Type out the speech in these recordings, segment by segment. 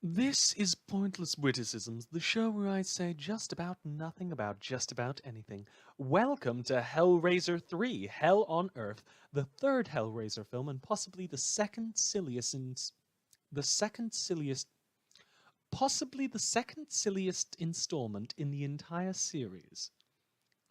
This is Pointless Witticisms, the show where I say just about nothing about just about anything. Welcome to Hellraiser 3, Hell on Earth, the third Hellraiser film and possibly the second silliest installment in the entire series.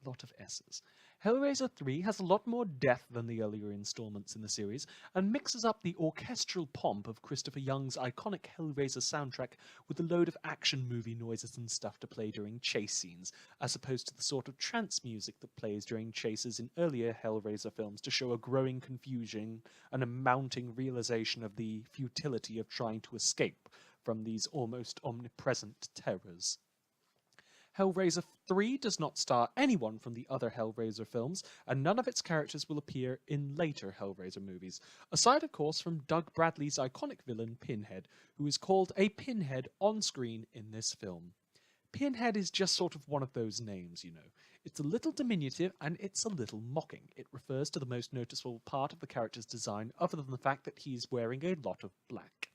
A lot of S's. Hellraiser 3 has a lot more death than the earlier installments in the series, and mixes up the orchestral pomp of Christopher Young's iconic Hellraiser soundtrack with a load of action movie noises and stuff to play during chase scenes, as opposed to the sort of trance music that plays during chases in earlier Hellraiser films to show a growing confusion and a mounting realization of the futility of trying to escape from these almost omnipresent terrors. Hellraiser 3 does not star anyone from the other Hellraiser films, and none of its characters will appear in later Hellraiser movies, aside of course from Doug Bradley's iconic villain Pinhead, who is called a Pinhead on screen in this film. Pinhead is just sort of one of those names, you know. It's a little diminutive and it's a little mocking. It refers to the most noticeable part of the character's design other than the fact that he's wearing a lot of black.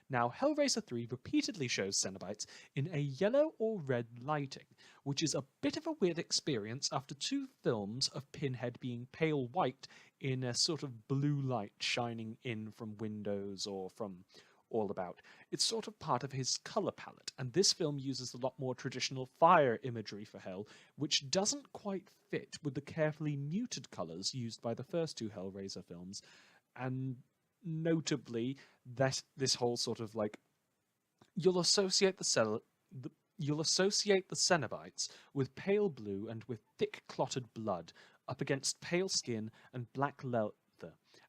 Now, Hellraiser 3 repeatedly shows Cenobites in a yellow or red lighting, which is a bit of a weird experience after two films of Pinhead being pale white in a sort of blue light shining in from windows or from all about. It's sort of part of his colour palette, and this film uses a lot more traditional fire imagery for Hell, which doesn't quite fit with the carefully muted colours used by the first two Hellraiser films, and notably that this whole sort of like you'll associate you'll associate the Cenobites with pale blue and with thick clotted blood up against pale skin and black leather,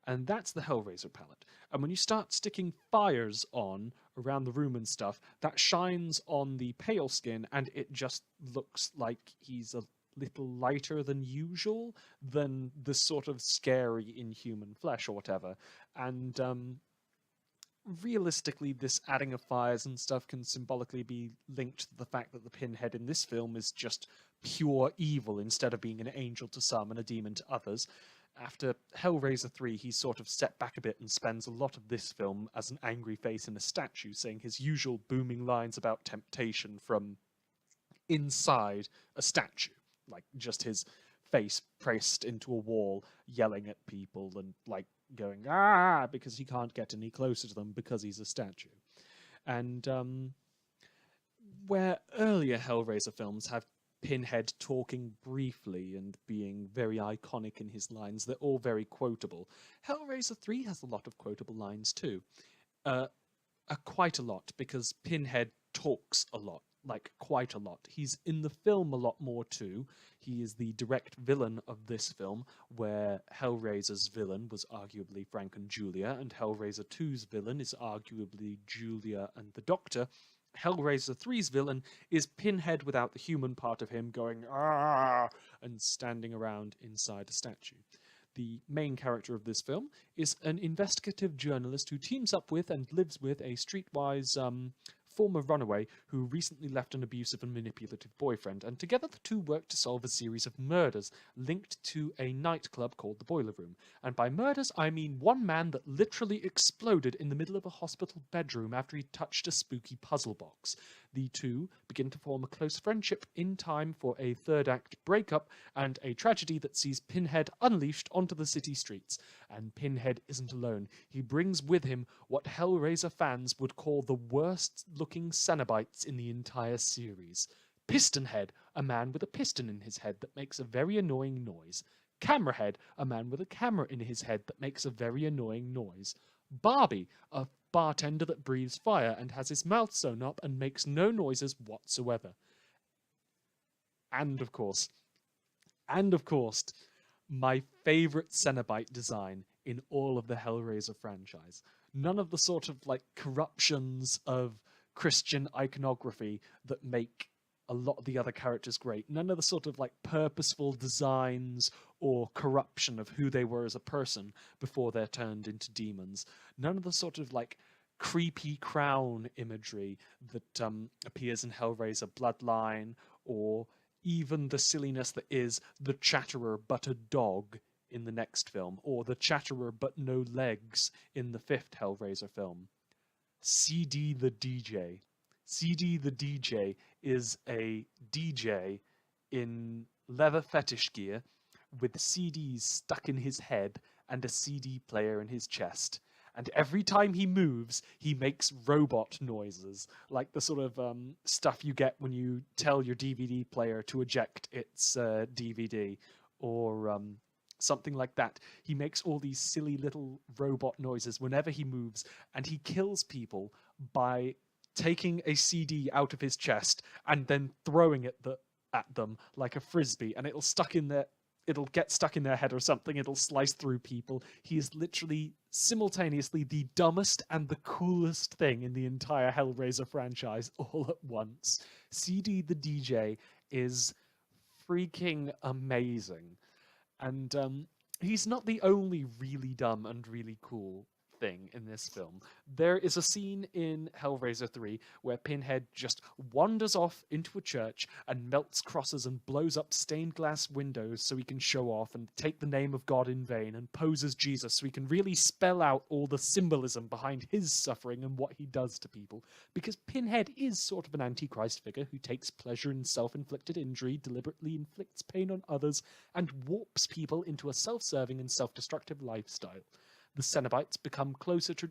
and that's the Hellraiser palette. And when you start sticking fires on around the room and stuff, that shines on the pale skin and it just looks like he's a little lighter than usual, than the sort of scary inhuman flesh or whatever. And realistically, this adding of fires and stuff can symbolically be linked to the fact that the Pinhead in this film is just pure evil instead of being an angel to some and a demon to others. After Hellraiser 3, he's sort of stepped back a bit and spends a lot of this film as an angry face in a statue, saying his usual booming lines about temptation from inside a statue. Like, just his face pressed into a wall, yelling at people and, like, going, ah, because he can't get any closer to them because he's a statue. And where earlier Hellraiser films have Pinhead talking briefly and being very iconic in his lines, they're all very quotable. Hellraiser 3 has a lot of quotable lines too. Quite a lot, because Pinhead talks a lot. Like, quite a lot. He's in the film a lot more too. He is the direct villain of this film, where Hellraiser's villain was arguably Frank and Julia, and Hellraiser 2's villain is arguably Julia and the Doctor. Hellraiser 3's villain is Pinhead without the human part of him going, ah, and standing around inside a statue. The main character of this film is an investigative journalist who teams up with and lives with a streetwise former runaway who recently left an abusive and manipulative boyfriend, and together the two work to solve a series of murders linked to a nightclub called the Boiler Room. And by murders, I mean one man that literally exploded in the middle of a hospital bedroom after he touched a spooky puzzle box. The two begin to form a close friendship in time for a third act breakup and a tragedy that sees Pinhead unleashed onto the city streets. And Pinhead isn't alone. He brings with him what Hellraiser fans would call the worst-looking Cenobites in the entire series. Pistonhead, a man with a piston in his head that makes a very annoying noise. Camerahead, a man with a camera in his head that makes a very annoying noise. Barbie, a bartender that breathes fire and has his mouth sewn up and makes no noises whatsoever. And of course, my favourite Cenobite design in all of the Hellraiser franchise. None of the sort of like corruptions of Christian iconography that make a lot of the other characters great. None of the sort of like purposeful designs or corruption of who they were as a person before they're turned into demons. None of the sort of like creepy crown imagery that appears in Hellraiser Bloodline, or even the silliness that is the Chatterer but a dog in the next film, or the Chatterer but no legs in the fifth Hellraiser film. CD the DJ. CD the DJ is a DJ in leather fetish gear with CDs stuck in his head and a CD player in his chest. And every time he moves, he makes robot noises, like the sort of stuff you get when you tell your DVD player to eject its DVD, or something like that. He makes all these silly little robot noises whenever he moves, and he kills people by taking a CD out of his chest and then throwing it at them like a frisbee, and it'll get stuck in their head or something. It'll slice through people. He is literally simultaneously the dumbest and the coolest thing in the entire Hellraiser franchise all at once. CD the DJ is freaking amazing. And he's not the only really dumb and really cool thing in this film. There is a scene in Hellraiser 3 where Pinhead just wanders off into a church and melts crosses and blows up stained glass windows so he can show off and take the name of God in vain, and poses Jesus so he can really spell out all the symbolism behind his suffering and what he does to people. Because Pinhead is sort of an antichrist figure who takes pleasure in self-inflicted injury, deliberately inflicts pain on others, and warps people into a self-serving and self-destructive lifestyle. The Cenobites become closer to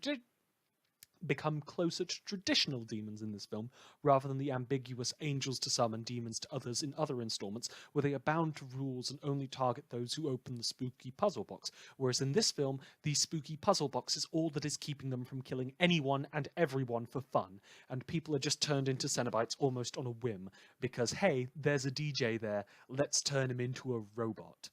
traditional demons in this film, rather than the ambiguous angels to some and demons to others in other installments, where they are bound to rules and only target those who open the spooky puzzle box. Whereas in this film, the spooky puzzle box is all that is keeping them from killing anyone and everyone for fun, and people are just turned into Cenobites almost on a whim, because hey, there's a DJ there, let's turn him into a robot.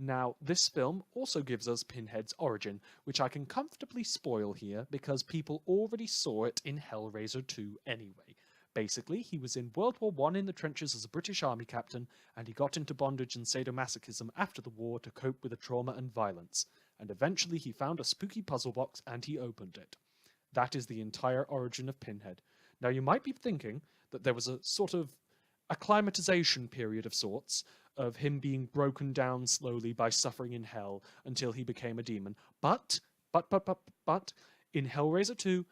Now, this film also gives us Pinhead's origin, which I can comfortably spoil here because people already saw it in Hellraiser 2 anyway. Basically, he was in World War I in the trenches as a British army captain, and he got into bondage and sadomasochism after the war to cope with the trauma and violence. And eventually he found a spooky puzzle box and he opened it. That is the entire origin of Pinhead. Now, you might be thinking that there was a sort of acclimatization period of sorts, of him being broken down slowly by suffering in hell until he became a demon. But, in Hellraiser 2,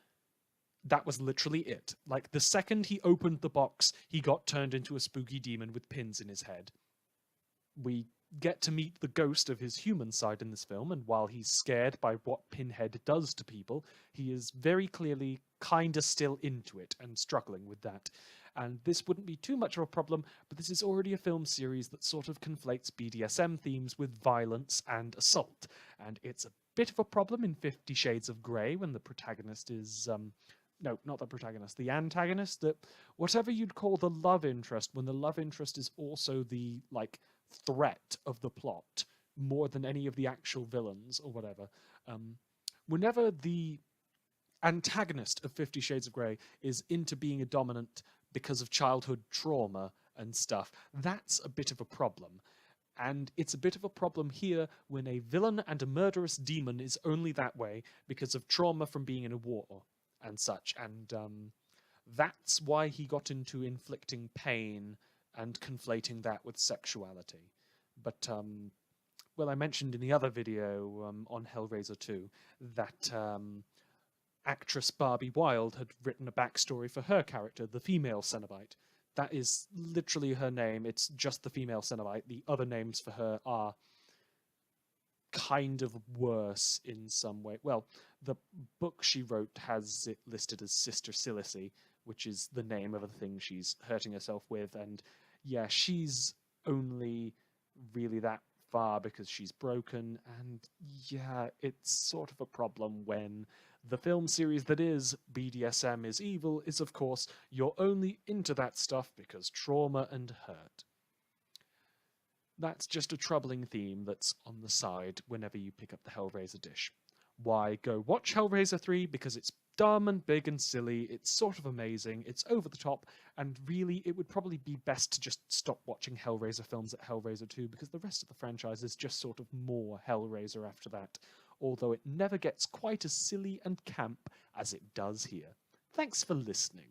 that was literally it. Like, the second he opened the box, he got turned into a spooky demon with pins in his head. We get to meet the ghost of his human side in this film, and while he's scared by what Pinhead does to people, he is very clearly kinda still into it and struggling with that. And this wouldn't be too much of a problem, but this is already a film series that sort of conflates BDSM themes with violence and assault. And it's a bit of a problem in 50 Shades of Grey when the protagonist is... no, not the protagonist, the antagonist, whatever you'd call the love interest, when the love interest is also the, like, threat of the plot, more than any of the actual villains or whatever. Whenever the antagonist of 50 Shades of Grey is into being a dominant because of childhood trauma and stuff, that's a bit of a problem. And it's a bit of a problem here when a villain and a murderous demon is only that way because of trauma from being in a war and such. And that's why he got into inflicting pain and conflating that with sexuality. But, well, I mentioned in the other video on Hellraiser 2 that actress Barbie Wilde had written a backstory for her character, the female Cenobite. That is literally her name. It's just the female Cenobite. The other names for her are kind of worse in some way. Well, the book she wrote has it listed as Sister Silicy, which is the name of the thing she's hurting herself with. And yeah, she's only really that far because she's broken. And yeah, it's sort of a problem when the film series that is BDSM is Evil is, of course, you're only into that stuff because trauma and hurt. That's just a troubling theme that's on the side whenever you pick up the Hellraiser dish. Why go watch Hellraiser 3? Because it's dumb and big and silly, it's sort of amazing, it's over the top, and really it would probably be best to just stop watching Hellraiser films at Hellraiser 2 because the rest of the franchise is just sort of more Hellraiser after that, although it never gets quite as silly and camp as it does here. Thanks for listening.